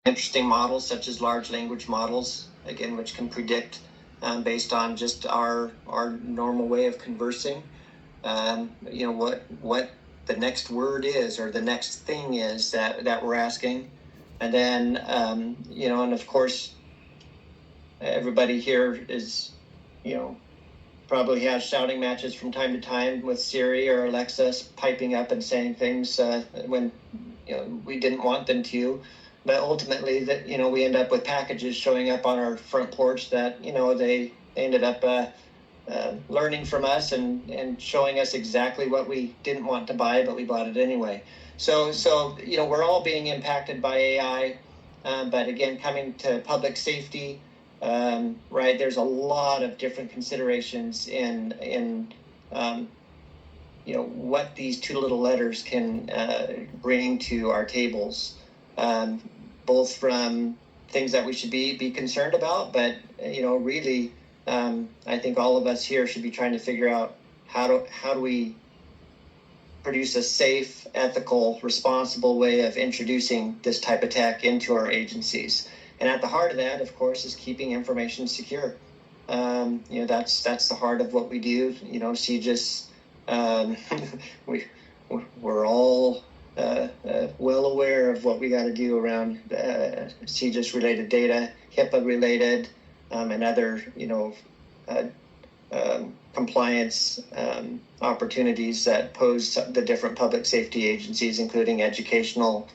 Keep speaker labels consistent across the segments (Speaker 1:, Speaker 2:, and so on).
Speaker 1: interesting models such as large language models, again, which can predict based on just our normal way of conversing, what the next word is or the next thing is that we're asking. And then, and of course, everybody here is, probably has shouting matches from time to time with Siri or Alexa piping up and saying things when, we didn't want them to. But ultimately, that we end up with packages showing up on our front porch that they ended up learning from us and showing us exactly what we didn't want to buy, but we bought it anyway. So we're all being impacted by AI, but again, coming to public safety, right? There's a lot of different considerations in what these two little letters can bring to our tables. Both from things that we should be concerned about, but really, I think all of us here should be trying to figure out how do we produce a safe, ethical, responsible way of introducing this type of tech into our agencies. And at the heart of that, of course, is keeping information secure. That's the heart of what we do. CJIS, we're all well aware of what we got to do around CJIS related data, HIPAA related, and other compliance opportunities that pose the different public safety agencies, including educational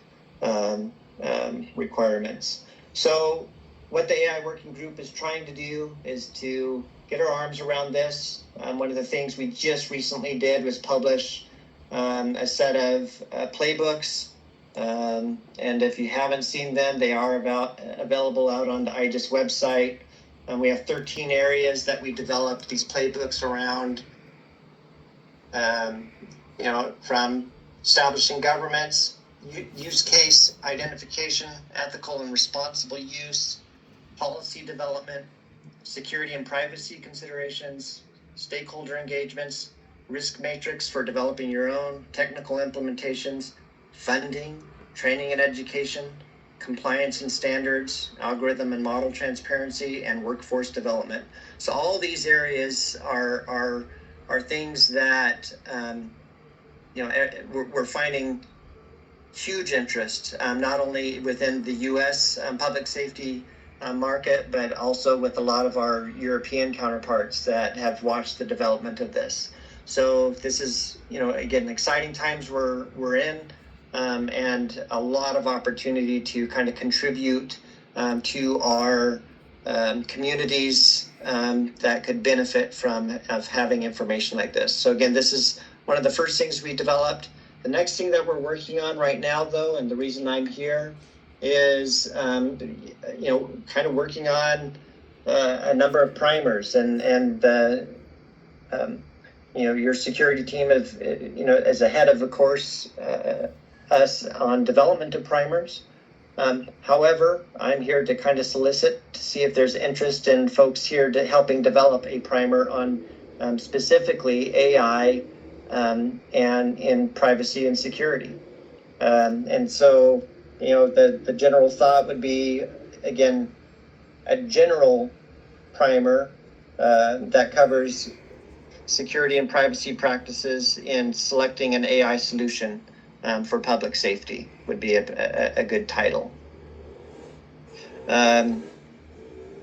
Speaker 1: requirements. So what the AI working group is trying to do is to get our arms around this. One of the things we just recently did was publish a set of playbooks, and if you haven't seen them, they are available out on the IJIS website. We have 13 areas that we developed these playbooks around, from establishing governments, use case identification, ethical and responsible use, policy development, security and privacy considerations, stakeholder engagements, risk matrix for developing your own, technical implementations, funding, training and education, compliance and standards, algorithm and model transparency, and workforce development. So all these areas are things that we're finding huge interest, not only within the U.S. Public safety market, but also with a lot of our European counterparts that have watched the development of this. So this is, again, exciting times we're in, and a lot of opportunity to kind of contribute to our communities that could benefit from having information like this. So again, this is one of the first things we developed. The next thing that we're working on right now, though, and the reason I'm here is, kind of working on a number of primers and your security team is ahead of course, us on development of primers. However, I'm here to kind of solicit to see if there's interest in folks here to helping develop a primer on specifically AI and in privacy and security. And so, the general thought would be, again, a general primer that covers security and privacy practices in selecting an AI solution for public safety would be a good title.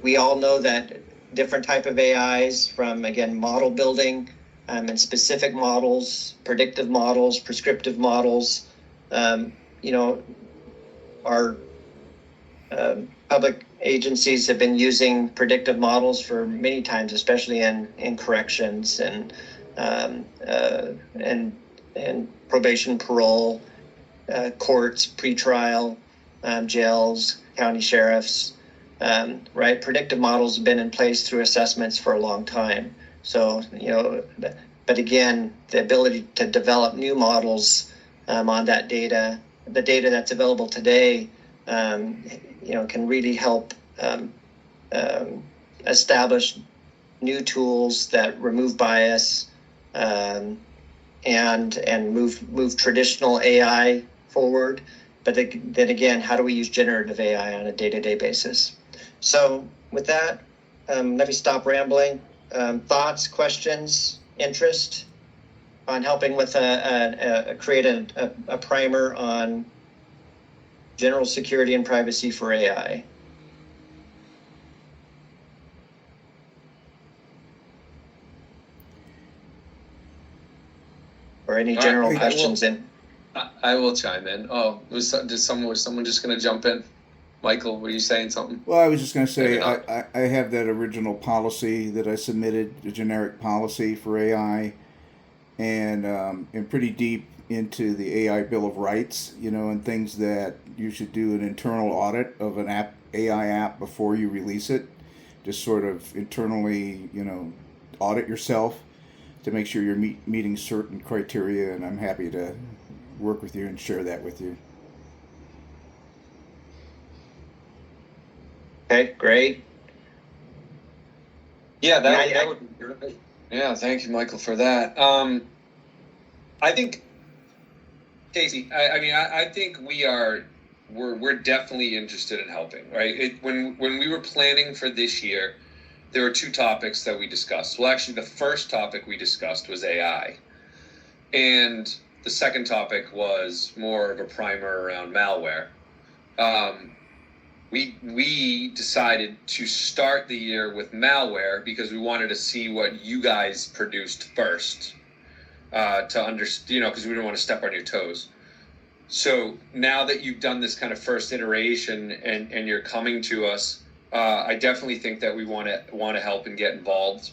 Speaker 1: We all know that different type of AIs, from, again, model building and specific models, predictive models, prescriptive models, our public agencies have been using predictive models for many times, especially in corrections and probation, parole, courts, pretrial, jails, county sheriffs. Right, predictive models have been in place through assessments for a long time. So but again, the ability to develop new models on that data, the data that's available today, can really help establish new tools that remove bias and move traditional AI forward, But then again, how do we use generative AI on a day-to-day basis? So with that, let me stop rambling. Thoughts, questions, interest on helping with create a primer on general security and privacy for AI. Or any general questions in?
Speaker 2: I will chime in. Oh, was someone just going to jump in? Michael, were you saying something?
Speaker 3: Well, I was just going to say I have that original policy that I submitted, the generic policy for AI, and I'm pretty deep into the AI Bill of Rights, and things that you should do an internal audit of an AI app before you release it. Just sort of internally, audit yourself to make sure you're meeting certain criteria, and I'm happy to work with you and share that with you.
Speaker 1: Okay, great.
Speaker 2: Yeah, that would be great. Yeah, thank you, Michael, for that. I think, Casey, I think we're definitely interested in helping, right? When we were planning for this year, there were two topics that we discussed. Well, actually, the first topic we discussed was AI. And the second topic was more of a primer around malware. We decided to start the year with malware because we wanted to see what you guys produced first, to understand, because we didn't want to step on your toes. So now that you've done this kind of first iteration and you're coming to us, I definitely think that we want to help and get involved.